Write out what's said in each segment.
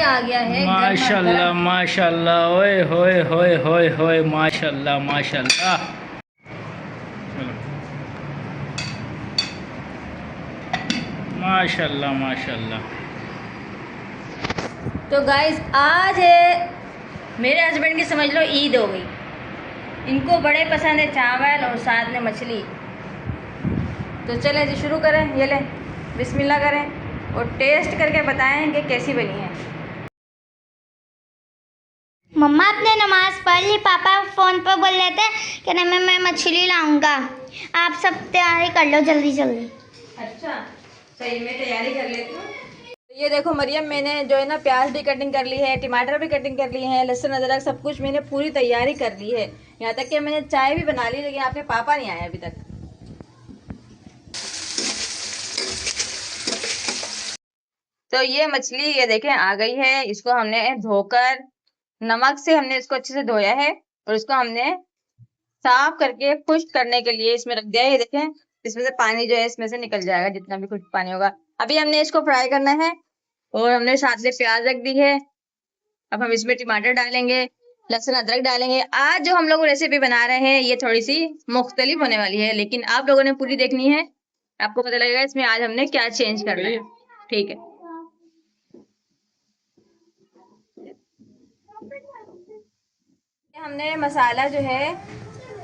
आ गया है माशाल्लाह माशाल्लाह, ओए होए होए होए होए, माशाल्लाह माशाल्लाह। चलो माशाल्लाह माशाल्लाह। तो गाइस आज है मेरे हस्बैंड की समझ लो ईद हो गई। इनको बड़े पसंद है चावल और साथ में मछली। तो चलें जी शुरू करें। ये लें, बिस्मिल्लाह करें और टेस्ट करके बताएं कि कैसी बनी है। मम्मा आपने नमाज पढ़ ली, पापा फ़ोन पर बोल रहे थे कि नहीं मैं मछली लाऊंगा। आप सब तैयारी कर लो जल्दी जल्दी। अच्छा सही, मैं तैयारी कर लेती हूँ। ये देखो मरियम, मैंने जो है ना प्याज भी कटिंग कर ली है, टमाटर भी कटिंग कर ली है, लहसुन अदरक सब कुछ मैंने पूरी तैयारी कर ली है। यहाँ तक कि मैंने चाय भी बना ली, लेकिन आपके पापा नहीं आए अभी तक। तो ये मछली ये देखें आ गई है। इसको हमने धोकर नमक से हमने इसको अच्छे से धोया है और इसको हमने साफ करके खुश्क करने के लिए इसमें रख दिया है। ये देखें, इसमें से पानी जो है इसमें से निकल जाएगा, जितना भी खुश्क पानी होगा। अभी हमने इसको फ्राई करना है और हमने साथ में प्याज रख दी है। अब हम इसमें टमाटर डालेंगे, लहसुन अदरक डालेंगे। आज जो हम लोग रेसिपी बना रहे हैं ये थोड़ी सी मुख्तलिफ होने वाली है, लेकिन आप लोगों ने पूरी देखनी है, आपको पता लगेगा इसमें आज हमने क्या चेंज करना है। ठीक है, हमने मसाला जो है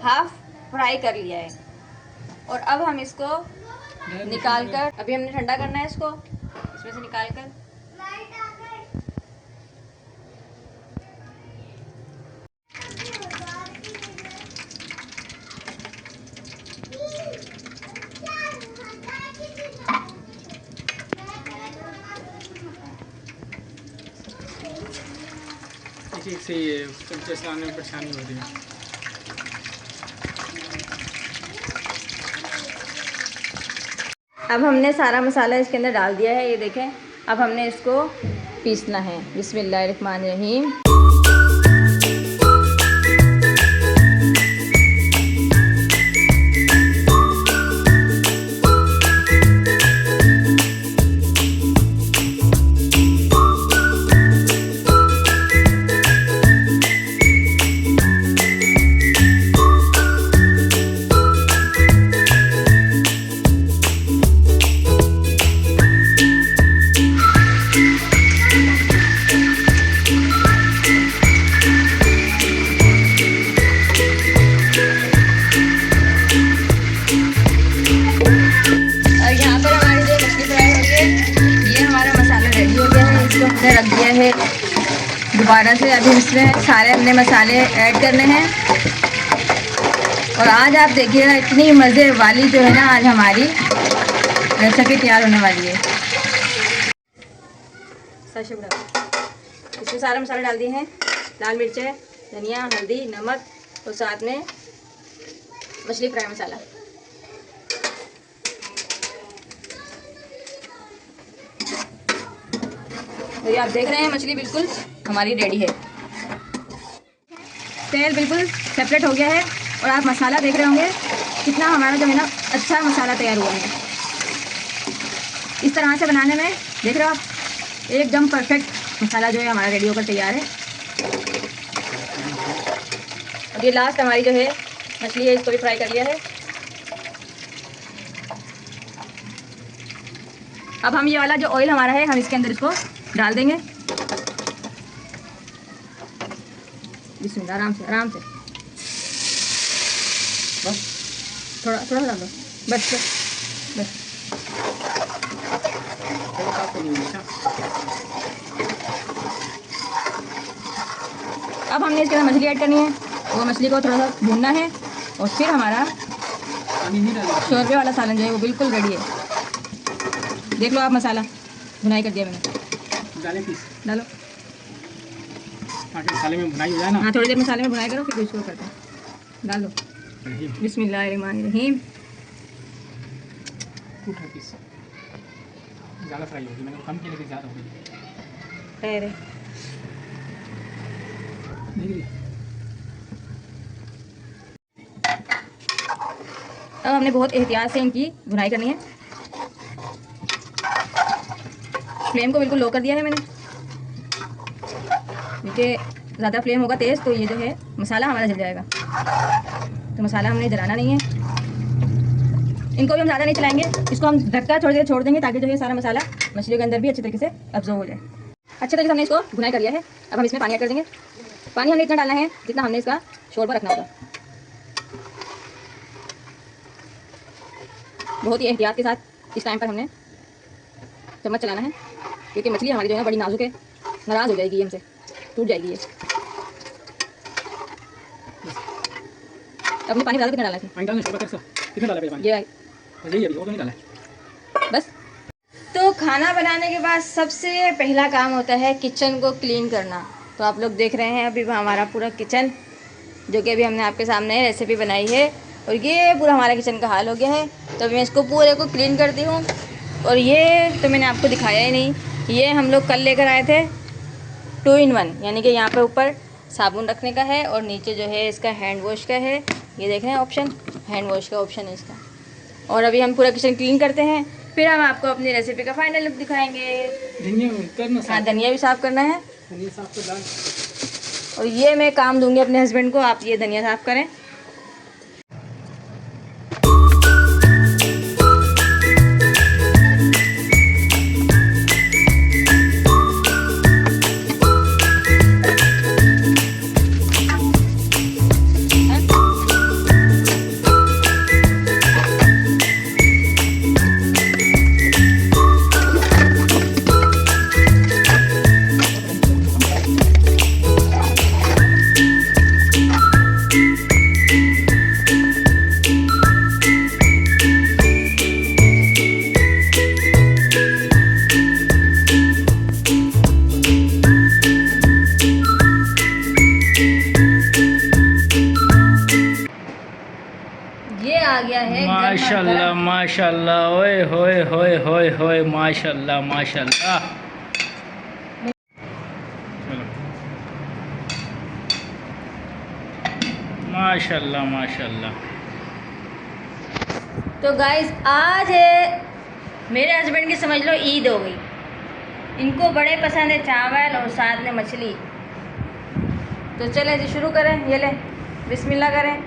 हाफ फ्राई कर लिया है और अब हम इसको निकाल कर, अभी हमने ठंडा करना है इसको, इसमें से निकाल कर एक से ये चलाने में परेशानी हो रही है। अब हमने सारा मसाला इसके अंदर डाल दिया है। ये देखें, अब हमने इसको पीसना है। बिस्मिल्लाहिर्रहमानिर्रहीम। हमने रख दिया है दोबारा से। अभी इसमें सारे हमने मसाले ऐड करने हैं और आज आप देखिएगा इतनी मज़े वाली जो है ना आज हमारी रेसिपी तैयार होने वाली है। इसमें सारे मसाले डाल दिए हैं, लाल मिर्चें, धनिया, हल्दी, नमक और साथ में मछली फ्राई मसाला। तो ये आप देख रहे हैं मछली बिल्कुल हमारी रेडी है। तेल बिल्कुल सेपरेट हो गया है और आप मसाला देख रहे होंगे कितना हमारा जो है ना अच्छा मसाला तैयार हुआ है। इस तरह से बनाने में देख रहे हो आप, एकदम परफेक्ट मसाला जो है हमारा रेडी होकर तैयार है। अब ये लास्ट हमारी जो है मछली है, इसको भी फ्राई कर लिया है। अब हम ये वाला जो ऑयल हमारा है हम इसके अंदर इसको डाल देंगे। बिस्मिल्लाह, आराम से आराम से, बस थोड़ा थोड़ा डाल दो, बस बस बस। अब हमने इसके अंदर मछली ऐड करनी है, वो मछली को थोड़ा सा भूनना है और फिर हमारा शोरबे वाला सालन जो है वो बिल्कुल रेडी है। देख लो आप, मसाला भुनाई कर दिया मैंने। डालें पीस डालो, ताकि मसाले में भुनाई हो जाए ना। हाँ, थोड़ी देर मसाले में भुनाई करो फिर इसको करते हैं। डाल दो। बिस्मिल्लाहिर्रहमानिर्रहीम। पीस ज़्यादा फ्राई होगी, मैंने कम किया लेकिन ज़्यादा हो गई। अरे अब हमने बहुत एहतियात से इनकी भुनाई करनी है। फ्लेम को बिल्कुल लो कर दिया है मैंने। क्योंकि ज़्यादा फ्लेम होगा तेज़ तो ये जो है मसाला हमारा जल जाएगा, तो मसाला हमने जलाना नहीं है। इनको भी हम ज़्यादा नहीं चलाएंगे, इसको हम ढककर थोड़ी देर छोड़ देंगे ताकि जो है सारा मसाला मछली के अंदर भी अच्छे तरीके से अब्जॉर्ब हो जाए। अच्छे तरीके से हमने इसको भुनाई कर लिया है। अब हम इसमें पानी ऐड कर देंगे। पानी हमने इतना डालना है जितना हमने इसका शोरबा रखना होगा। बहुत ही एहतियात के साथ इस टाइम पर हमने चम्मच चलाना है, क्योंकि मछली हमारी जो है बड़ी नाजुक है, नाराज़ हो जाएगी ये हमसे, टूट जाएगी ये। अब पानी ज़्यादा कितना डालना है इसमें? पानी डालना शोरबा कैसा कितना डाला है पानी? ये बस यही अभी और तो नहीं डाला है। बस। तो खाना बनाने के बाद सबसे पहला काम होता है किचन को क्लीन करना। तो आप लोग देख रहे हैं अभी हमारा पूरा किचन, जो कि अभी हमने आपके सामने रेसिपी बनाई है, और ये पूरा हमारा किचन का हाल हो गया है। तो मैं इसको पूरे को क्लीन करती हूँ। और ये तो मैंने आपको दिखाया ही नहीं, ये हम लोग कल लेकर आए थे 2 in 1, यानी कि यहाँ पे ऊपर साबुन रखने का है और नीचे जो है इसका हैंड वॉश का है। ये देख रहे हैं ऑप्शन, हैंड वॉश का ऑप्शन है इसका। और अभी हम पूरा किचन क्लीन करते हैं, फिर हम आपको अपनी रेसिपी का फाइनल लुक दिखाएंगे। धनिया करना, हाँ, धनिया भी साफ़ करना है। धनिया साफ कर डाल। और ये मैं काम दूंगी अपने हस्बैंड को, आप ये धनिया साफ़ करें। आ गया है माशाल्लाह माशाल्लाह, ओए होए होए होए होए, माशाल्लाह माशाल्लाह। चलो माशाल्लाह माशाल्लाह। तो गाइस आज है मेरे हस्बैंड की समझ लो ईद हो गई। इनको बड़े पसंद है चावल और साथ में मछली। तो चलें जी शुरू करें, ये ले बिस्मिल्लाह करें।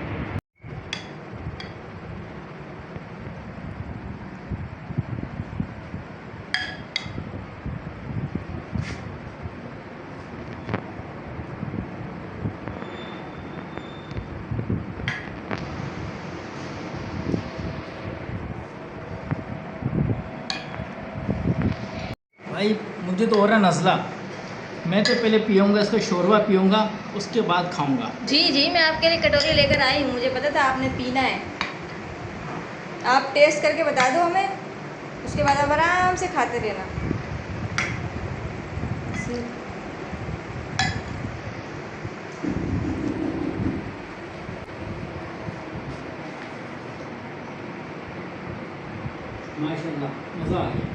भाई मुझे तो हो रहा नज़ला, मैं तो पहले पीऊँगा इसका शोरबा पीऊँगा, उसके बाद खाऊँगा। जी जी, मैं आपके लिए कटोरी लेकर आई हूँ, मुझे पता था आपने पीना है। आप टेस्ट करके बता दो हमें, उसके बाद आप आराम से खाते रहना। माशाल्लाह मज़ा आ गया।